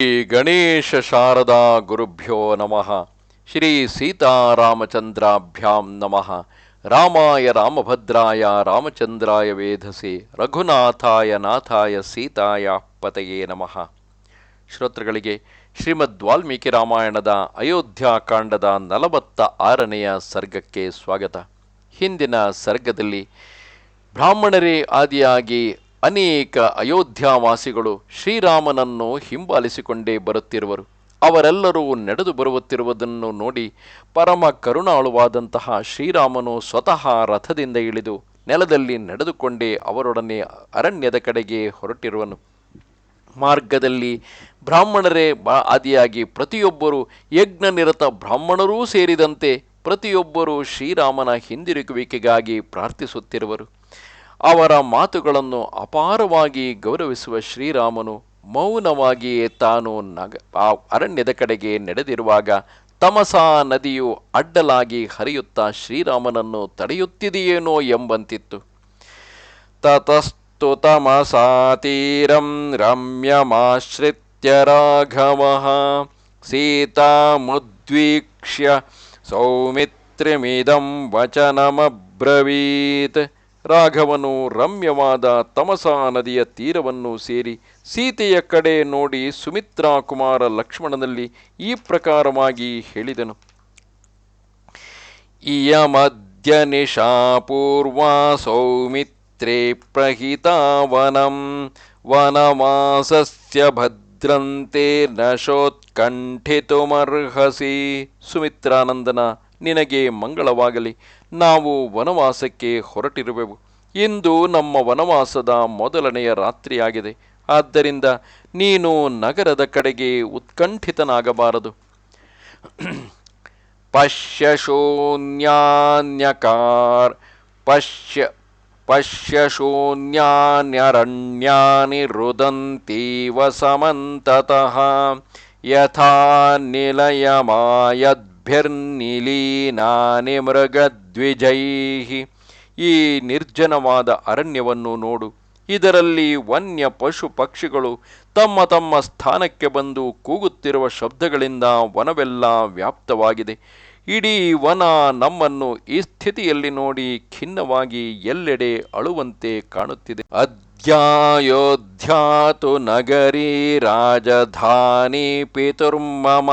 ಶ್ರೀ ಗಣೇಶ ಶಾರದಾ ಗುರುಭ್ಯೋ ನಮಃ. ಶ್ರೀ ಸೀತಾರಾಮಚಂದ್ರಾಭ್ಯಾಂ ನಮಃ. ರಾಮಾಯ ರಾಮಭದ್ರಾಯ ರಾಮಚಂದ್ರಾಯ ವೇಧಸೆ ರಘುನಾಥಾಯ ನಾಥಾಯ ಸೀತಾಯ ಪತಯೇ ನಮಃ. ಶ್ರೋತೃಗಳಿಗೆ ಶ್ರೀಮದ್ ವಾಲ್ಮೀಕಿ ರಾಮಾಯಣದ ಅಯೋಧ್ಯಾಕಾಂಡದ 46ನೆಯ ಸರ್ಗಕ್ಕೆ ಸ್ವಾಗತ. ಹಿಂದಿನ ಸರ್ಗದಲ್ಲಿ ಬ್ರಾಹ್ಮಣರೇ ಆದಿಯಾಗಿ ಅನೇಕ ಅಯೋಧ್ಯಾವಾಸಿಗಳು ಶ್ರೀರಾಮನನ್ನು ಹಿಂಬಾಲಿಸಿಕೊಂಡೇ ಬರುತ್ತಿರುವರು. ಅವರೆಲ್ಲರೂ ನಡೆದು ಬರುತ್ತಿರುವುದನ್ನು ನೋಡಿ ಪರಮ ಕರುಣಾಳುವಾದಂತಹ ಶ್ರೀರಾಮನು ಸ್ವತಃ ರಥದಿಂದ ಇಳಿದು ನೆಲದಲ್ಲಿ ನಡೆದುಕೊಂಡೇ ಅವರೊಡನೆ ಅರಣ್ಯದ ಕಡೆಗೆ ಹೊರಟಿರುವನು. ಮಾರ್ಗದಲ್ಲಿ ಬ್ರಾಹ್ಮಣರೇ ಆದಿಯಾಗಿ ಪ್ರತಿಯೊಬ್ಬರು ಯಜ್ಞನಿರತ ಬ್ರಾಹ್ಮಣರೂ ಸೇರಿದಂತೆ ಪ್ರತಿಯೊಬ್ಬರೂ ಶ್ರೀರಾಮನ ಹಿಂದಿರುಗುವಿಕೆಗಾಗಿ ಪ್ರಾರ್ಥಿಸುತ್ತಿರುವರು. ಅವರ ಮಾತುಗಳನ್ನು ಅಪಾರವಾಗಿ ಗೌರವಿಸುವ ಶ್ರೀರಾಮನು ಮೌನವಾಗಿಯೇ ತಾನು ಅರಣ್ಯದ ಕಡೆಗೆ ನಡೆದಿರುವಾಗ ತಮಸಾ ನದಿಯು ಅಡ್ಡಲಾಗಿ ಹರಿಯುತ್ತಾ ಶ್ರೀರಾಮನನ್ನು ತಡೆಯುತ್ತಿದೆಯೇನೋ ಎಂಬಂತಿತ್ತು. ತತಸ್ತು ತಮಸಾ ತೀರಂ ರಮ್ಯಮಾಶ್ರಿತ್ಯ ರಾಘವಃ ಸೀತಾಮುದ್ವೀಕ್ಷ್ಯ ಸೌಮಿತ್ರಿಮಿದಂ ವಚನಮಬ್ರವೀತ್. ರಾಘವನು ರಮ್ಯವಾದ ತಮಸಾ ನದಿಯ ತೀರವನ್ನು ಸೇರಿ ಸೀತೆಯ ಕಡೆ ನೋಡಿ ಸುಮಿತ್ರಾ ಕುಮಾರ ಲಕ್ಷ್ಮಣನಲ್ಲಿ ಈ ಪ್ರಕಾರವಾಗಿ ಹೇಳಿದನು. ಇಯಮದ್ಯ ನಿಶಾ ಪೂರ್ವಾ ಸೌಮಿತ್ರೇ ಪ್ರಹಿತಾವನಂ ವನವಾಸಸ್ಯ ಭದ್ರಂತೆ ನಶೋತ್ಕಂಠಿತುಮರ್ಹಸಿ. ಸುಮಿತ್ರಾನಂದನ, ನಿನಗೆ ಮಂಗಳವಾಗಲಿ. ನಾವು ವನವಾಸಕ್ಕೆ ಹೊರಟಿರುವೆವು. ಇಂದು ನಮ್ಮ ವನವಾಸದ ಮೊದಲನೆಯ ರಾತ್ರಿಯಾಗಿದೆ. ಆದ್ದರಿಂದ ನೀನು ನಗರದ ಕಡೆಗೆ ಉತ್ಕಂಠಿತನಾಗಬಾರದು. ಪಶ್ಯಶೂನ್ಯಾನ್ಯರಣ್ಯಾನಿ ರುದಂತೀವ ಸಮಂತತಃ ಯಥಾ ನಿಲಯಮಾಯದ್ಭಿರ್ನಿಲೀನಾನಿ ಮೃಗದ್ವಿಜೈಃ. ಈ ನಿರ್ಜನವಾದ ಅರಣ್ಯವನ್ನು ನೋಡು. ಇದರಲ್ಲಿ ವನ್ಯ ಪಶು ಪಕ್ಷಿಗಳು ತಮ್ಮ ತಮ್ಮ ಸ್ಥಾನಕ್ಕೆ ಬಂದು ಕೂಗುತ್ತಿರುವ ಶಬ್ದಗಳಿಂದ ವನವೆಲ್ಲ ವ್ಯಾಪ್ತವಾಗಿದೆ. ಇಡೀ ವನ ನಮ್ಮನ್ನು ಈ ಸ್ಥಿತಿಯಲ್ಲಿ ನೋಡಿ ಖಿನ್ನವಾಗಿ ಎಲ್ಲೆಡೆ ಅಳುವಂತೆ ಕಾಣುತ್ತಿದೆ. ಅದ್ಯಾಯೋಧ್ಯಾತು ನಗರೀ ರಾಜಧಾನಿ ಪಿತುರ್ಮಮ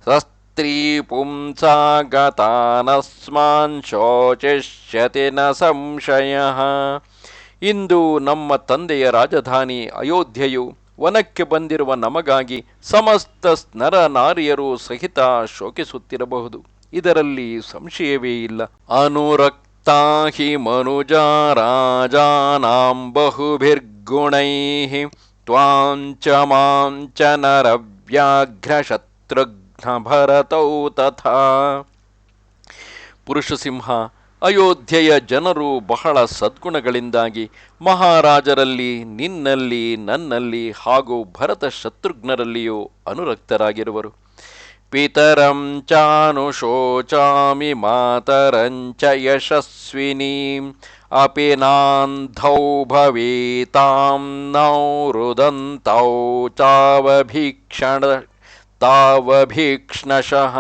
ಸಸ್ತ್ರೀ ಪುಂಸಾಗತಾನಸ್ಮಾನ್ ಶೋಚಿಷ್ಯತಿ ನ ಸಂಶಯಃ. ಇಂದು ನಮ್ಮ ತಂದೆಯ ರಾಜಧಾನಿ ಅಯೋಧ್ಯೆಯು ವನಕ್ಕೆ ಬಂದಿರುವ ನಮಗಾಗಿ ಸಮಸ್ತ ನರ ನಾರಿಯರು ಸಹಿತ ಶೋಕಿಸುತ್ತಿರಬಹುದು. ಇದರಲ್ಲಿ ಸಂಶಯವೇ ಇಲ್ಲ. ಅನುರಕ್ತಾ ಹಿ ಮನುಜಾ ರಾಜಾನಾಂ ಬಹುಭಿರ್ಗುಣೈಃ ತ್ವಾಂಚ ಮಾಂಚ ನರವ್ಯಾಘ್ರ ಶತ್ರುಘ್ನ ಭರತೌ ತಥಾ. ಪುರುಷಸಿಂಹ, ಅಯೋಧ್ಯೆಯ ಜನರು ಬಹಳ ಸದ್ಗುಣಗಳಿಂದಾಗಿ ಮಹಾರಾಜರಲ್ಲಿ, ನಿನ್ನಲ್ಲಿ, ನನ್ನಲ್ಲಿ ಹಾಗೂ ಭರತ ಶತ್ರುಘ್ನರಲ್ಲಿಯೂ ಅನುರಕ್ತರಾಗಿರುವರು. ಪಿತರಂ ಚಾನುಶೋಚಾಮಿ ಮಾತರಂಚ ಯಶಸ್ವಿನೀಂ ಅಪಿ ನಾಂಧೌ ಭವೇತಾಂ ನೌ ರುದಂತೌ ತಾವಭೀಕ್ಷ್ಣಶಃ.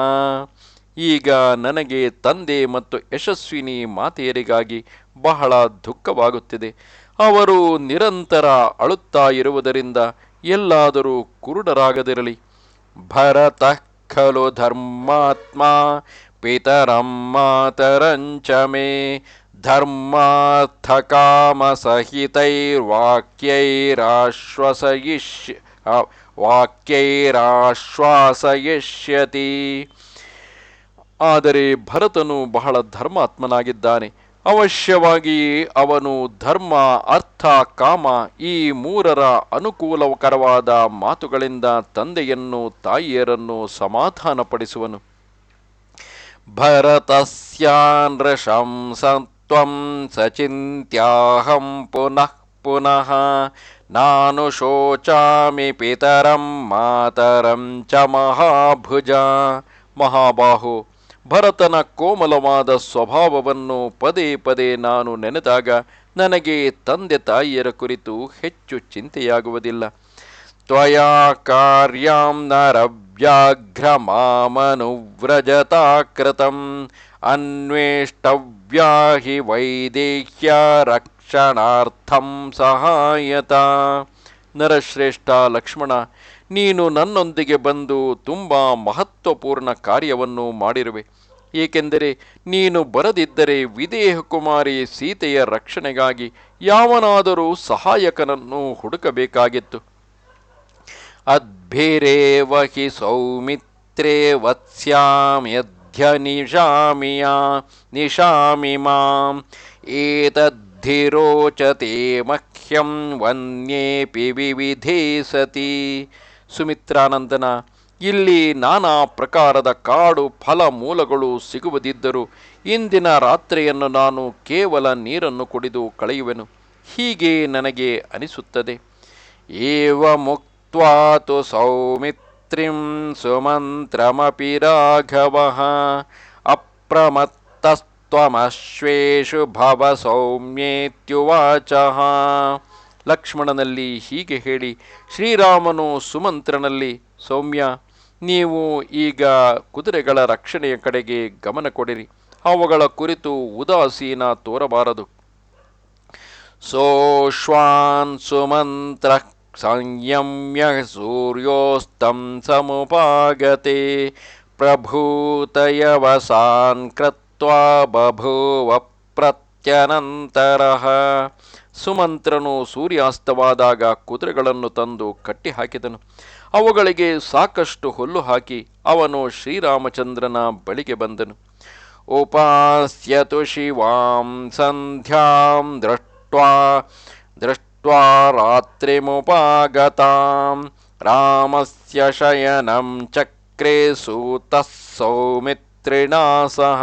ಈಗ ನನಗೆ ತಂದೆ ಮತ್ತು ಯಶಸ್ವಿನಿ ಮಾತೆಯರಿಗಾಗಿ ಬಹಳ ದುಃಖವಾಗುತ್ತಿದೆ. ಅವರು ನಿರಂತರ ಅಳುತ್ತಾ ಇರುವುದರಿಂದ ಎಲ್ಲಾದರೂ ಕುರುಡರಾಗದಿರಲಿ. ಭರತಃ ಖಲು ಧರ್ಮಾತ್ಮ ಪಿತರಂ ಮಾತರಂಚ ಮೇ ವಾಕ್ಯೈರಾಶ್ವಾಸಯಿಷ್ಯತಿ. ಆದರೆ ಭರತನು ಬಹಳ ಧರ್ಮಾತ್ಮನಾಗಿದ್ದಾನೆ. ಅವಶ್ಯವಾಗಿಯೇ ಅವನು ಧರ್ಮ, ಅರ್ಥ, ಕಾಮ ಈ ಮೂರರ ಅನುಕೂಲಕರವಾದ ಮಾತುಗಳಿಂದ ತಂದೆಯನ್ನು, ತಾಯಿಯರನ್ನು ಸಮಾಧಾನಪಡಿಸುವನು. ಭರತಸ್ಯಾನೃಶಂಸತ್ವಂ ಸಚಿಂತ್ಯಾಹಂ ಪುನಃ ಪುನಃ ನಾನು ಶೋಚಾಮಿ ಪಿತರಂ ಮಾತರಂ ಚ ಮಹಾಭುಜ. ಮಹಾಬಾಹು, ಭರತನ ಕೋಮಲವಾದ ಸ್ವಭಾವವನ್ನು ಪದೇ ಪದೇ ನಾನು ನೆನೆದಾಗ ನನಗೆ ತಂದೆ ತಾಯಿಯರ ಕುರಿತು ಹೆಚ್ಚು ಚಿಂತೆಯಾಗುವುದಿಲ್ಲ. ತ್ವಯಾ ಕಾರ್ಯಾಂ ನರವ್ಯಾಘ್ರ ಮಾಮನುವ್ರಜತಾ ಕೃತಂ ಅನ್ವೇಷ್ಟವ್ಯಾ ಹಿ ವೈದೇಹ್ಯ ರಕ್ಷಣಾರ್ಥಂ ಸಹಾಯತಾ. ನರಶ್ರೇಷ್ಠ ಲಕ್ಷ್ಮಣ, ನೀನು ನನ್ನೊಂದಿಗೆ ಬಂದು ತುಂಬ ಮಹತ್ವಪೂರ್ಣ ಕಾರ್ಯವನ್ನು ಮಾಡಿರುವೆ. ಏಕೆಂದರೆ ನೀನು ಬರದಿದ್ದರೆ ವಿದೇಹ ಕುಮಾರಿ ಸೀತೆಯ ರಕ್ಷಣೆಗಾಗಿ ಯಾವನಾದರೂ ಸಹಾಯಕನನ್ನು ಹುಡುಕಬೇಕಾಗಿತ್ತು. ಅದ್ಭಿರೇವ ಹಿ ಸೌಮಿತ್ರೇ ವತ್ಸ್ಯಾಮ್ಯಧ್ಯ ನಿಶಾಮಿ ಮಾಂ ಏತದ್ಧಿರೋಚತೆ ಮಹ್ಯಂ ವನ್ಯೇಪಿ ವಿವಿಧೇ ಸತಿ. ಸುಮಿತ್ರಾನಂದನ, ಇಲ್ಲಿ ನಾನಾ ಪ್ರಕಾರದ ಕಾಡು ಫಲ ಮೂಲಗಳು ಸಿಗುವುದಿದ್ದರೂ ಇಂದಿನ ರಾತ್ರಿಯನ್ನು ನಾನು ಕೇವಲ ನೀರನ್ನು ಕುಡಿದು ಕಳೆಯುವೆನು, ಹೀಗೆ ನನಗೆ ಅನಿಸುತ್ತದೆ. ಏವ ಮುಕ್ತ್ವಾ ತು ಸೌಮಿತ್ರಿಂ ಸುಮಂತ್ರಮಪಿ ರಾಘವಃ ಅಪ್ರಮತ್ತಸ್ತ್ವಮಶ್ವೇಷು ಭವ ಸೌಮ್ಯೇತ್ಯುವಾಚಃ. ಲಕ್ಷ್ಮಣನಲ್ಲಿ ಹೀಗೆ ಹೇಳಿ ಶ್ರೀರಾಮನು ಸುಮಂತ್ರನಲ್ಲಿ, ಸೌಮ್ಯ, ನೀವು ಈಗ ಕುದುರೆಗಳ ರಕ್ಷಣೆಯ ಕಡೆಗೆ ಗಮನ ಕೊಡಿರಿ, ಅವುಗಳ ಕುರಿತು ಉದಾಸೀನ ತೋರಬಾರದು. ಸೋಶ್ವಾನ್ ಸುಮಂತ್ರ ಸಂಯಮ್ಯ ಸೂರ್ಯೋಸ್ತಂ ಸಮುಪಾಗತೆ ಪ್ರಭೂತಯವಸಾನ್ ಕೃತ್ವಾ ಬಭೂವ ಪ್ರತ್ಯನಂತರಃ. ಸುಮಂತ್ರನು ಸೂರ್ಯಾಸ್ತವಾದಾಗ ಕುದುರೆಗಳನ್ನು ತಂದು ಕಟ್ಟಿ ಹಾಕಿದನು. ಅವುಗಳಿಗೆ ಸಾಕಷ್ಟು ಹುಲ್ಲು ಹಾಕಿ ಅವನು ಶ್ರೀರಾಮಚಂದ್ರನ ಬಳಿಗೆ ಬಂದನು. ಉಪಾಸ್ಯತು ಶಿವಾಂ ಸಂಧ್ಯಾಂ ದೃಷ್ಟ್ವಾ ರಾತ್ರಿಮುಪಾಗತಾಂ ರಾಮಸ್ಯ ಶಯನಂ ಚಕ್ರೇ ಸೂತಃ ಸೌಮಿತ್ರಿಣಾ ಸಹ.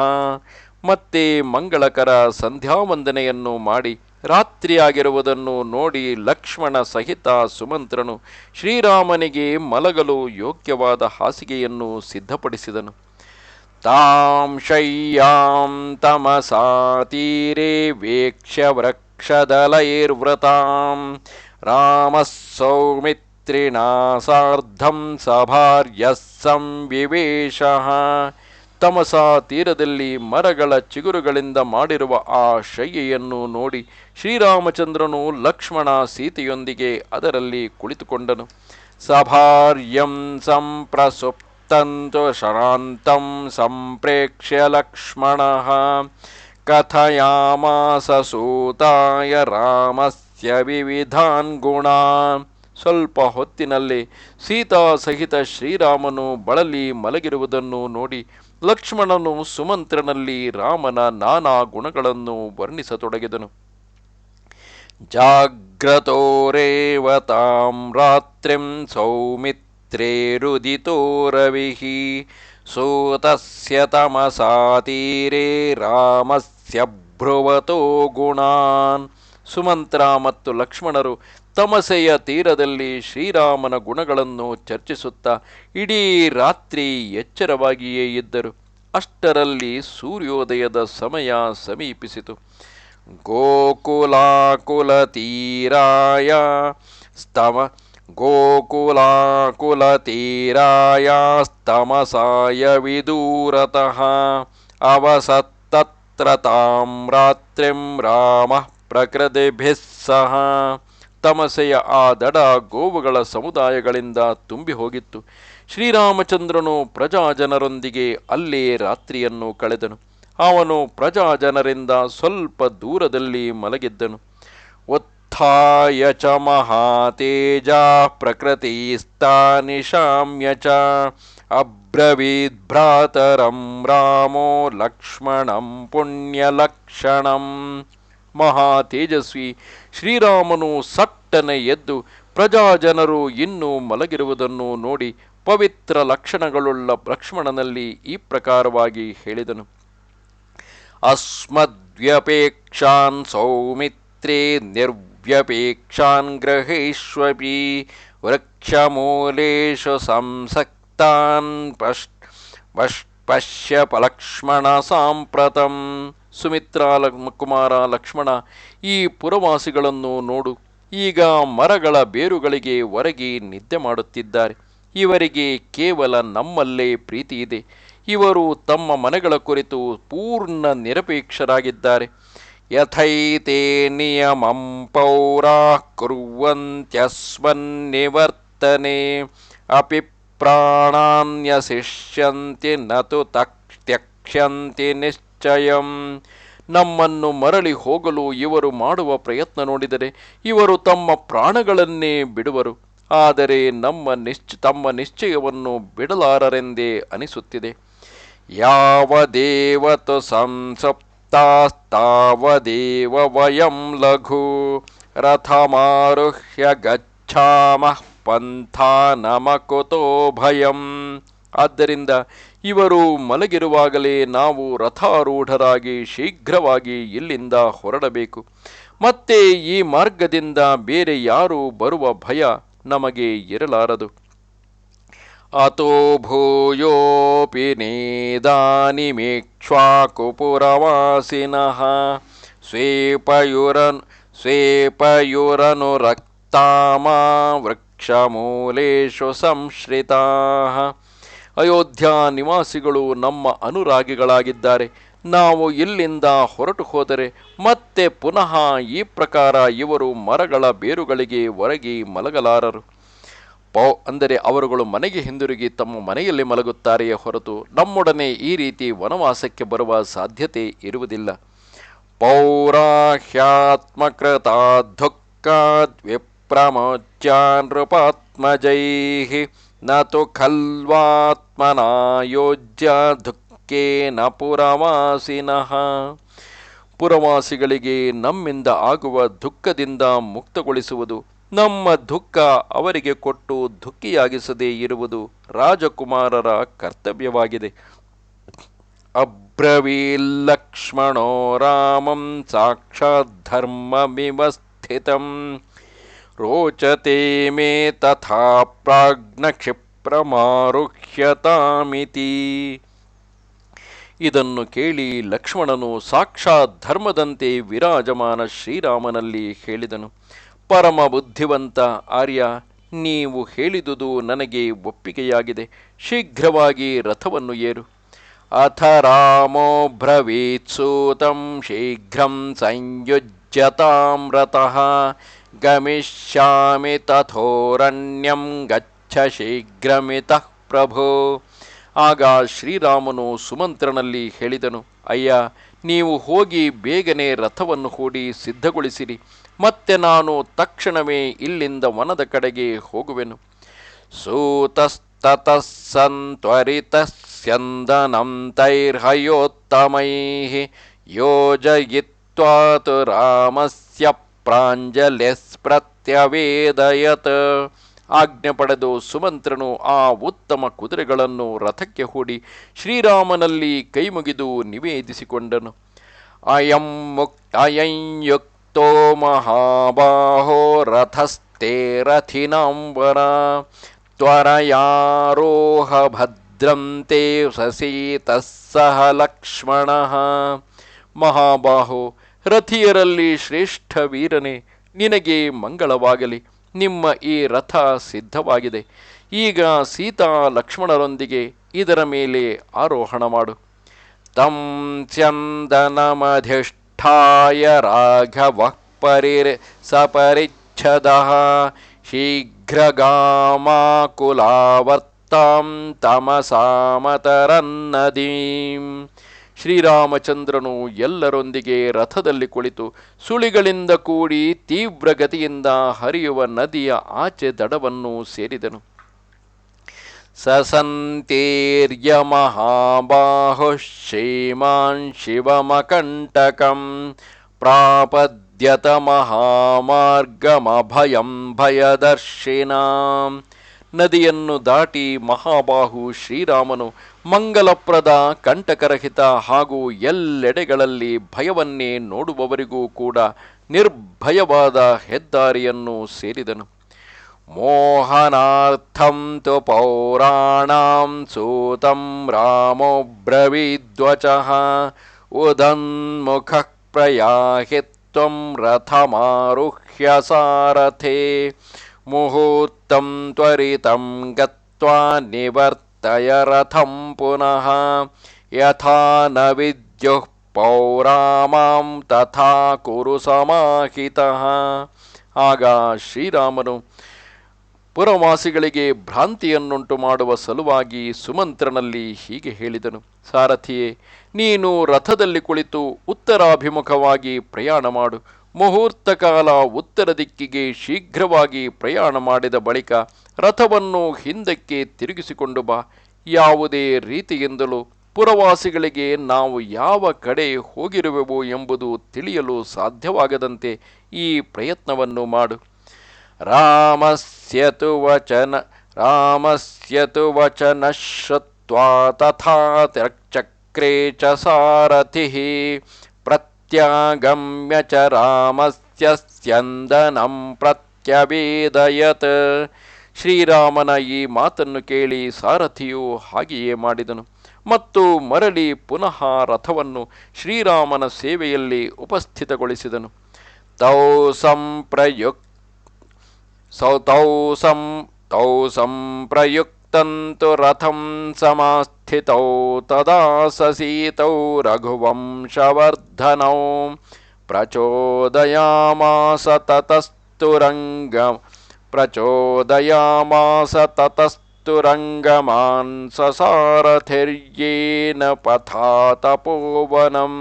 ಮತ್ತೆ ಮಂಗಳಕರ ಸಂಧ್ಯಾವಂದನೆಯನ್ನು ಮಾಡಿ ರಾತ್ರಿಯಾಗಿರುವುದನ್ನು ನೋಡಿ ಲಕ್ಷ್ಮಣ ಸಹಿತ ಸುಮಂತ್ರನು ಶ್ರೀರಾಮನಿಗೆ ಮಲಗಲು ಯೋಗ್ಯವಾದ ಹಾಸಿಗೆಯನ್ನು ಸಿದ್ಧಪಡಿಸಿದನು. ತಾಂ ಶಯ್ಯಾಂ ತಮಸಾ ತೀರೆ ವೇಕ್ಷ್ಯ ವೃಕ್ಷದಲೈರ್ವೃತಾಂ ರಾಮಃ ಸೌಮಿತ್ರಿಣಾ ಸಾರ್ಧಂ ಸಭಾರ್ಯಃ ಸಂವಿವೇಶಃ. ತಮಸಾ ತೀರದಲ್ಲಿ ಮರಗಳ ಚಿಗುರುಗಳಿಂದ ಮಾಡಿರುವ ಆ ಶಯ್ಯೆಯನ್ನು ನೋಡಿ ಶ್ರೀರಾಮಚಂದ್ರನು ಲಕ್ಷ್ಮಣ ಸೀತೆಯೊಂದಿಗೆ ಅದರಲ್ಲಿ ಕುಳಿತುಕೊಂಡನು. ಸಭಾರ್ಯಂ ಸಂಪ್ರಸುಪ್ತಂತು ಶರಾಂತಂ ಸಂಪ್ರೇಕ್ಷ್ಯ ಲಕ್ಷ್ಮಣಃ ಕಥಯಾಮಾಸ ಸೂತಾಯ ರಾಮಸ್ಯ ವಿವಿಧಾನ್ ಗುಣಾನ್. ಸ್ವಲ್ಪ ಹೊತ್ತಿನಲ್ಲಿ ಸೀತಾ ಸಹಿತ ಶ್ರೀರಾಮನು ಬಳಲಿ ಮಲಗಿರುವುದನ್ನು ನೋಡಿ ಲಕ್ಷ್ಮಣನು ಸುಮಂತ್ರನಲ್ಲಿ ರಾಮನ ನಾನಾ ಗುಣಗಳನ್ನು ವರ್ಣಿಸತೊಡಗಿದನು. ಜಾಗ್ರತೋರೇವ ತಾಂ ರಾತ್ರಿಂ ಸೌಮಿತ್ರೇರುದಿತೋ ರವಿಃ ಸೂತಸ್ಯ ತಮಸಾ ತೀರೆ ರಾಮಸ್ಯ ಭ್ರುವತೋ ಗುಣಾನ್. ಸುಮಂತ್ರ ಮತ್ತು ಲಕ್ಷ್ಮಣರು ತಮಸೆಯ ತೀರದಲ್ಲಿ ಶ್ರೀರಾಮನ ಗುಣಗಳನ್ನು ಚರ್ಚಿಸುತ್ತಾ ಇಡೀ ರಾತ್ರಿ ಎಚ್ಚರವಾಗಿಯೇ ಇದ್ದರು. ಅಷ್ಟರಲ್ಲಿ ಸೂರ್ಯೋದಯದ ಸಮಯ ಸಮೀಪಿಸಿತು. ಗೋಕುಲಾಕುಲತೀರಾಯ ವಿದೂರತಃ ಅವಸತ್ತತ್ರ ತಾಂ ರಾತ್ರಿಂ ರಾಮಃ ಪ್ರಕೃತಿಭಿಃ ಸಹ. ತಮಸೆಯ ಆ ದಡ ಗೋವುಗಳ ಸಮುದಾಯಗಳಿಂದ ತುಂಬಿ ಹೋಗಿತ್ತು. ಶ್ರೀರಾಮಚಂದ್ರನು ಪ್ರಜಾಜನರೊಂದಿಗೆ ಅಲ್ಲೇ ರಾತ್ರಿಯನ್ನು ಕಳೆದನು. ಅವನು ಪ್ರಜಾಜನರಿಂದ ಸ್ವಲ್ಪ ದೂರದಲ್ಲಿ ಮಲಗಿದ್ದನು. ಉತ್ಥಾಯ ಚ ಮಹಾತೇಜ ಪ್ರಕೃತಿಸ್ತಾನಿಶಾಮ್ಯ ಚ ಅಬ್ರವೀದ್ ಭ್ರಾತರಂ ರಾಮೋ ಲಕ್ಷ್ಮಣಂ ಪುಣ್ಯಲಕ್ಷಣಂ. ಮಹಾ ತೇಜಸ್ವಿ ಶ್ರೀರಾಮನು ಸಟ್ಟನೆ ಎದ್ದು ಪ್ರಜಾಜನರು ಇನ್ನೂ ಮಲಗಿರುವುದನ್ನು ನೋಡಿ ಪವಿತ್ರ ಲಕ್ಷಣಗಳುಳ್ಳ ಲಕ್ಷ್ಮಣನಲ್ಲಿ ಈ ಪ್ರಕಾರವಾಗಿ ಹೇಳಿದನು. ಅಸ್ಮದ್ವ್ಯಪೇಕ್ಷಾನ್ ಸೌಮಿತ್ರೇ ನಿರ್ವ್ಯಪೇಕ್ಷಾನ್ ಗ್ರಹೇಶ್ವಪಿ ವೃಕ್ಷಮೂಲೇಷು ಸಂಸಕ್ತಾನ್ ಪಶ್ಯ ಲಕ್ಷ್ಮಣ ಸಾಂಪ್ರತಂ. ಸುಮಿತ್ರ ಕುಮಾರ ಲಕ್ಷ್ಮಣ, ಈ ಪುರವಾಸಿಗಳನ್ನು ನೋಡು. ಈಗ ಮರಗಳ ಬೇರುಗಳಿಗೆ ಒರಗಿ ನಿದ್ದೆ ಮಾಡುತ್ತಿದ್ದಾರೆ. ಇವರಿಗೆ ಕೇವಲ ನಮ್ಮಲ್ಲೇ ಪ್ರೀತಿ ಇದೆ. ಇವರು ತಮ್ಮ ಮನೆಗಳ ಕುರಿತು ಪೂರ್ಣ ನಿರಪೇಕ್ಷರಾಗಿದ್ದಾರೆ. ಯಥೈತೆ ನಿಯಮಂ ಪೌರಾಃ ಕುರ್ವಂತ್ಯಸ್ಮನ್ನಿವರ್ತನೆ ಅಪಿ ಪ್ರಾಣಾನ್ಯಶಿಷ್ಯಂತಿ ನತು ತ್ಯಕ್ಷ್ಯಂತಿ ನಿಶ್ಚಯಂ. ನಮ್ಮನ್ನು ಮರಳಿ ಹೋಗಲು ಇವರು ಮಾಡುವ ಪ್ರಯತ್ನ ನೋಡಿದರೆ ಇವರು ತಮ್ಮ ಪ್ರಾಣಗಳನ್ನೇ ಬಿಡುವರು. ಆದರೆ ತಮ್ಮ ನಿಶ್ಚಯವನ್ನು ಬಿಡಲಾರರೆಂದೇ ಅನಿಸುತ್ತಿದೆ. ಯಾವದೇವತು ಸಂಸಪ್ತಾಸ್ತಾವದೇವ ವಯಂ ಲಘು ರಥಮಾರುಹ್ಯ ಗಚ್ಛಾಮಃ ಪಂಥಾ ನಮಕುತೋ ಭಯಂ. ಆದ್ದರಿಂದ ಇವರು ಮಲಗಿರುವಾಗಲೇ ನಾವು ರಥಾರೂಢರಾಗಿ ಶೀಘ್ರವಾಗಿ ಇಲ್ಲಿಂದ ಹೊರಡಬೇಕು. ಮತ್ತೆ ಈ ಮಾರ್ಗದಿಂದ ಬೇರೆ ಯಾರೂ ಬರುವ ಭಯ ನಮಗೆ ಇರಲಾರದು. ಅತೋ ಭೂಯೋಪಿ ನೇದಾನಿಮೇಕ್ಷ್ವಾಕುಪುರವಾಸಿನಃ ಸ್ವೇಪಯುರನುರಕ್ತಾಮಾ ವೃಕ್ಷಮೂಲೇಷು ಸಂಶ್ರಿತಾಃ. ಅಯೋಧ್ಯ ನಿವಾಸಿಗಳು ನಮ್ಮ ಅನುರಾಗಿಗಳಾಗಿದ್ದಾರೆ. ನಾವು ಇಲ್ಲಿಂದ ಹೊರಟು ಹೋದರೆ ಮತ್ತೆ ಪುನಃ ಈ ಪ್ರಕಾರ ಇವರು ಮರಗಳ ಬೇರುಗಳಿಗೆ ಒರಗಿ ಮಲಗಲಾರರು. ಅಂದರೆ ಅವರುಗಳು ಮನೆಗೆ ಹಿಂದಿರುಗಿ ತಮ್ಮ ಮನೆಯಲ್ಲಿ ಮಲಗುತ್ತಾರೆಯೇ ಹೊರತು ನಮ್ಮೊಡನೆ ಈ ರೀತಿ ವನವಾಸಕ್ಕೆ ಬರುವ ಸಾಧ್ಯತೆ ಇರುವುದಿಲ್ಲ. ಪೌರಾಹ್ಯಾತ್ಮಕೃತಾದ್ದುಃಖಾದ್ ವಿಪ್ರಮೋಚ್ಯಾನೃಪಾತ್ಮಜೈಃ ನತು ಖಲ್ವಾತ್ಮನಾಯೋಜ್ಯ ದುಃಖೇನ ಪುರವಾಸಿನಃ. ಪುರವಾಸಿಗಳಿಗೆ ನಮ್ಮಿಂದ ಆಗುವ ದುಃಖದಿಂದ ಮುಕ್ತಗೊಳಿಸುವುದು, ನಮ್ಮ ದುಃಖ ಅವರಿಗೆ ಕೊಟ್ಟು ದುಃಖಿಯಾಗಿಸದೇ ಇರುವುದು ರಾಜಕುಮಾರರ ಕರ್ತವ್ಯವಾಗಿದೆ. ಅಬ್ರವೀಲ್ಲಕ್ಷ್ಮಣೋ ರಾಮಂ ಸಾಕ್ಷಾತ್ ಧರ್ಮಮಿವ ಸ್ಥಿತಂ ರೋಚತೆ ಮೇ ತಥಾ ಪ್ರಾಜ್ಞ ಕ್ಷಿಪ್ರಮಾರುಹ್ಯತಾಮಿತಿ. ಇದನ್ನು ಕೇಳಿ ಲಕ್ಷ್ಮಣನು ಸಾಕ್ಷಾತ್ ಧರ್ಮದಂತೆ ವಿರಾಜಮಾನ ಶ್ರೀರಾಮನಲ್ಲಿ ಹೇಳಿದನು. ಪರಮ ಬುದ್ಧಿವಂತ ಆರ್ಯ, ನೀವು ಹೇಳಿದುದು ನನಗೆ ಒಪ್ಪಿಗೆಯಾಗಿದೆ. ಶೀಘ್ರವಾಗಿ ರಥವನ್ನು ಏರು. ಅಥ ರಾಮೋ ಬ್ರವೀತ್ ಸೂತಂ ಶೀಘ್ರಂ ಸಂಯುಜ್ಯತಾಂ ರಥಃ ಗಮಿಷ್ಯಾಮಿ ತಥೋರಣ್ಯಂ ಗಚ್ಚ ಶೀಘ್ರಮಿತಃ ಪ್ರಭೋ. ಆಗ ಶ್ರೀರಾಮನು ಸುಮಂತ್ರನಲ್ಲಿ ಹೇಳಿದನು, ಅಯ್ಯ, ನೀವು ಹೋಗಿ ಬೇಗನೆ ರಥವನ್ನು ಹೂಡಿ ಸಿದ್ಧಗೊಳಿಸಿರಿ. ಮತ್ತೆ ನಾನು ತಕ್ಷಣವೇ ಇಲ್ಲಿಂದ ವನದ ಕಡೆಗೆ ಹೋಗುವೆನು. ಸೂತಸ್ತತಃ ಸಂತ್ವರಿತಸ್ಯಂದನಂ ತೈರ್ಹಯೋತ್ತಮೈಃ ಯೋಜಯಿತ್ವಾತು ರಾಮಸ್ಯ ಪ್ರಾಂಜಲಿಸ್ಪ್ರತ್ಯವೇದಯತ್. ಆಜ್ಞೆ ಪಡೆದು ಸುಮಂತ್ರನು ಆ ಉತ್ತಮ ಕುದುರೆಗಳನ್ನು ರಥಕ್ಕೆ ಹೂಡಿ ಶ್ರೀರಾಮನಲ್ಲಿ ಕೈಮುಗಿದು ನಿವೇದಿಸಿಕೊಂಡನು. ಅಯಂ ಯುಕ್ತೋ ಮಹಾಬಾಹೋ ರಥಸ್ಥೆ ರಥಿನಾಂಬರ ತ್ವರಯಾರೋಹ ಭದ್ರಂತೆ ಸಸೀತಃ ಸಹ ಲಕ್ಷ್ಮಣಃ. ಮಹಾಬಾಹೋ, ರಥಿಯರಲ್ಲಿ ಶ್ರೇಷ್ಠ ವೀರನೇ, ನಿನಗೆ ಮಂಗಳವಾಗಲಿ. ನಿಮ್ಮ ಈ ರಥ ಸಿದ್ಧವಾಗಿದೆ. ಈಗ ಸೀತಾ ಲಕ್ಷ್ಮಣರೊಂದಿಗೆ ಇದರ ಮೇಲೆ ಆರೋಹಣ ಮಾಡು. ತಂ ಸ್ಯಂದನಮಧಿಷ್ಠಾಯ ರಾಘವಃ ಸಪರಿಚ್ಛದಃ ಶೀಘ್ರಗಾಮಾಕುಲಾವರ್ತಾಂ ತಮಸಾಮತರನ್ನದೀಂ. ಶ್ರೀರಾಮಚಂದ್ರನು ಎಲ್ಲರೊಂದಿಗೆ ರಥದಲ್ಲಿ ಕುಳಿತು ಸುಳಿಗಳಿಂದ ಕೂಡಿ ತೀವ್ರಗತಿಯಿಂದ ಹರಿಯುವ ನದಿಯ ಆಚೆ ದಡವನ್ನು ಸೇರಿದನು. ಸಸಂತೇರ್ಯ ಮಹಾಬಾಹು ಶ್ರೀಮಾನ್ ಶಿವಮಕಂಟಕಂ ಪ್ರಾಪದ್ಯತ ಮಹಾಮಾರ್ಗಮಭಯಂ ಭಯದರ್ಶಿನಾಂ. ನದಿಯನ್ನು ದಾಟಿ ಮಹಾಬಾಹು ಶ್ರೀರಾಮನು ಮಂಗಲಪ್ರದ, ಕಂಟಕರಹಿತ ಹಾಗೂ ಎಲ್ಲೆಡೆಗಳಲ್ಲಿ ಭಯವನ್ನೇ ನೋಡುವವರಿಗೂ ಕೂಡ ನಿರ್ಭಯವಾದ ಹೆದ್ದಾರಿಯನ್ನು ಸೇರಿದನು. ಮೋಹನಾರ್ಥಂ ತು ಪೌರಾಣಾಂ ಸೂತಂ ರಾಮೋ ಬ್ರವೀದ್ವಚಃ ಉದನ್ಮುಖಃ ಪ್ರಯಾಹಿತ್ವಾನುಜ್ಞಾಪಯೇಚ್ಛಿತಾಂ ತ್ವಂ ರಥಮಾರುಹ್ಯ ಸಾರಥೇ ಮುಹೂರ್ತಂ ತ್ವರಿತಂ ಗತ್ವಾ ನಿವರ್ತಯ ರಥಂ ಪುನಃ ಯಥಾ ನ ವಿದ್ಯುಃ ಪೌರಾಮಾಂ ತಥಾ ಕುರು ಸಮಾಹಿತಃ. ಆಗ ಶ್ರೀರಾಮನು ಪುರವಾಸಿಗಳಿಗೆ ಭ್ರಾಂತಿಯನ್ನುಂಟು ಮಾಡುವ ಸಲುವಾಗಿ ಸುಮಂತ್ರನಲ್ಲಿ ಹೀಗೆ ಹೇಳಿದನು: ಸಾರಥಿಯೇ, ನೀನು ರಥದಲ್ಲಿ ಕುಳಿತು ಉತ್ತರಾಭಿಮುಖವಾಗಿ ಪ್ರಯಾಣ ಮಾಡು. ಮುಹೂರ್ತ ಕಾಲ ಉತ್ತರ ದಿಕ್ಕಿಗೆ ಶೀಘ್ರವಾಗಿ ಪ್ರಯಾಣ ಮಾಡಿದ ಬಳಿಕ ರಥವನ್ನು ಹಿಂದಕ್ಕೆ ತಿರುಗಿಸಿಕೊಂಡು ಬಾ. ಯಾವುದೇ ರೀತಿಯಿಂದಲೂ ಪುರವಾಸಿಗಳಿಗೆ ನಾವು ಯಾವ ಕಡೆ ಹೋಗಿರುವೆವು ಎಂಬುದು ತಿಳಿಯಲು ಸಾಧ್ಯವಾಗದಂತೆ ಈ ಪ್ರಯತ್ನವನ್ನು ಮಾಡು. ರಾಮಸ್ಯ ತು ವಚನ ಶ್ರುತ್ವಾ ತಥಾ ಚಕ್ರೇ ಚ ಸಾರಥಿಃ ಪ್ರತ್ಯಾಗಮ್ಯ ಚ ರಾಮಸ್ಯ ಸ್ಯಂದನಂ ಪ್ರತ್ಯವೇದಯತ್. ಶ್ರೀರಾಮನ ಈ ಮಾತನ್ನು ಕೇಳಿ ಸಾರಥಿಯು ಹಾಗೆಯೇ ಮಾಡಿದನು ಮತ್ತು ಮರಳಿ ಪುನಃ ರಥವನ್ನು ಶ್ರೀರಾಮನ ಸೇವೆಯಲ್ಲಿ ಉಪಸ್ಥಿತಗೊಳಿಸಿದನು. ತೌ ಸಂಪ್ರಯುಕ್ತಂತು ರಥಂ ಸಮಾಸ್ಥಿತೌ ತದಾ ಸಸೀತೌ ರಘುವಂಶವರ್ಧನೌ ಪ್ರಚೋದಯಾಮಾಸ ತತಸ್ತುರಂಗಮಾನ್ ಸಸಾರಥಿರ್ಯೇನ ಪಥಾ ತಪೋವನಂ.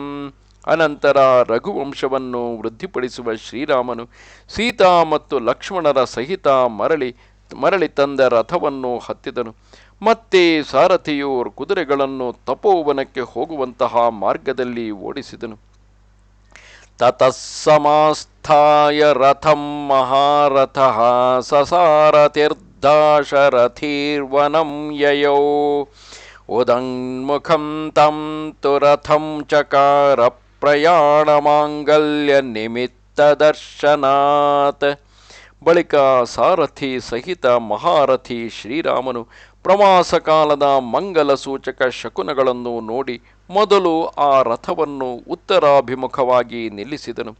ಅನಂತರ ರಘುವಂಶವನ್ನು ವೃದ್ಧಿಪಡಿಸುವ ಶ್ರೀರಾಮನು ಸೀತಾ ಮತ್ತು ಲಕ್ಷ್ಮಣರ ಸಹಿತ ಮರಳಿ ತಂದ ರಥವನ್ನು ಹತ್ತಿದನು. ಮತ್ತೆ ಸಾರಥಿಯು ಕುದುರೆಗಳನ್ನು ತಪೋವನಕ್ಕೆ ಹೋಗುವಂತಹ ಮಾರ್ಗದಲ್ಲಿ ಓಡಿಸಿದನು. ತತಸ್ಸಮಾಸ್ಥಾಯ ರಥಂ ಮಹಾರಥಃ ಸಸಾರಥಿರ್ದಾಶರಥೀರ್ವನಂ ಯಯೌ ಉದನ್ಮುಖಂ ತಂ ತು ರಥಂ ಚಕಾರ ಪ್ರಯಾಣಮಾಂಗಲ್ಯ ನಿಮಿತ್ತ ದರ್ಶನಾತ್. ಬಳಿಕ ಸಾರಥಿ ಸಹಿತ ಮಹಾರಥಿ ಶ್ರೀರಾಮನು ಪ್ರವಾಸ ಕಾಲದ ಮಂಗಲ ಸೂಚಕ ಶಕುನಗಳನ್ನು ನೋಡಿ ಮೊದಲು ಆ ರಥವನ್ನು ಉತ್ತರಾಭಿಮುಖವಾಗಿ ನಿಲ್ಲಿಸಿದನು.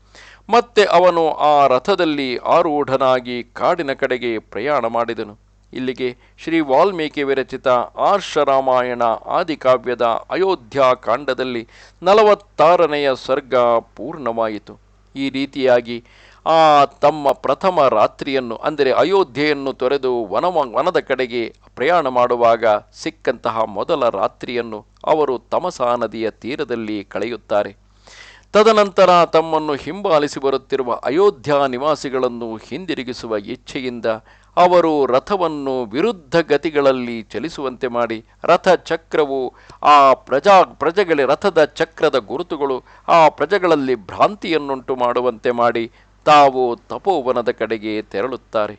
ಮತ್ತೆ ಅವನು ಆ ರಥದಲ್ಲಿ ಆರೂಢನಾಗಿ ಕಾಡಿನ ಕಡೆಗೆ ಪ್ರಯಾಣ ಮಾಡಿದನು. ಇಲ್ಲಿಗೆ ಶ್ರೀ ವಾಲ್ಮೀಕಿ ವಿರಚಿತ ಆರ್ಷರಾಮಾಯಣ ಆದಿಕಾವ್ಯದ ಅಯೋಧ್ಯಾಕಾಂಡದಲ್ಲಿ 46ನೆಯ ಸರ್ಗ ಪೂರ್ಣವಾಯಿತು. ಈ ರೀತಿಯಾಗಿ ತಮ್ಮ ಪ್ರಥಮ ರಾತ್ರಿಯನ್ನು, ಅಂದರೆ ಅಯೋಧ್ಯೆಯನ್ನು ತೊರೆದು ವನದ ಕಡೆಗೆ ಪ್ರಯಾಣ ಮಾಡುವಾಗ ಸಿಕ್ಕಂತಹ ಮೊದಲ ರಾತ್ರಿಯನ್ನು ಅವರು ತಮಸಾ ನದಿಯ ತೀರದಲ್ಲಿ ಕಳೆಯುತ್ತಾರೆ. ತದನಂತರ ತಮ್ಮನ್ನು ಹಿಂಬಾಲಿಸಿ ಬರುತ್ತಿರುವ ಅಯೋಧ್ಯ ನಿವಾಸಿಗಳನ್ನು ಹಿಂದಿರುಗಿಸುವ ಇಚ್ಛೆಯಿಂದ ಅವರು ರಥವನ್ನು ವಿರುದ್ಧ ಗತಿಗಳಲ್ಲಿ ಚಲಿಸುವಂತೆ ಮಾಡಿ, ರಥಚಕ್ರವು ರಥದ ಚಕ್ರದ ಗುರುತುಗಳು ಆ ಪ್ರಜೆಗಳಲ್ಲಿ ಭ್ರಾಂತಿಯನ್ನುಂಟು ಮಾಡುವಂತೆ ಮಾಡಿ ತಾವು ತಪೋವನದ ಕಡೆಗೆ ತೆರಳುತ್ತಾರೆ.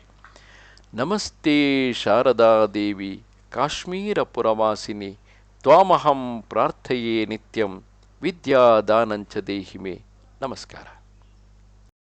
ನಮಸ್ತೆ ಶಾರದಾ ದೇವಿ ಕಾಶ್ಮೀರ ಪುರವಾಸಿನಿ ತ್ವಾಮಹಂ ಪ್ರಾರ್ಥಯೇ ನಿತ್ಯಂ ವಿದ್ಯಾದಾನಂಚ ದೇಹಿಮೆ. ನಮಸ್ಕಾರ.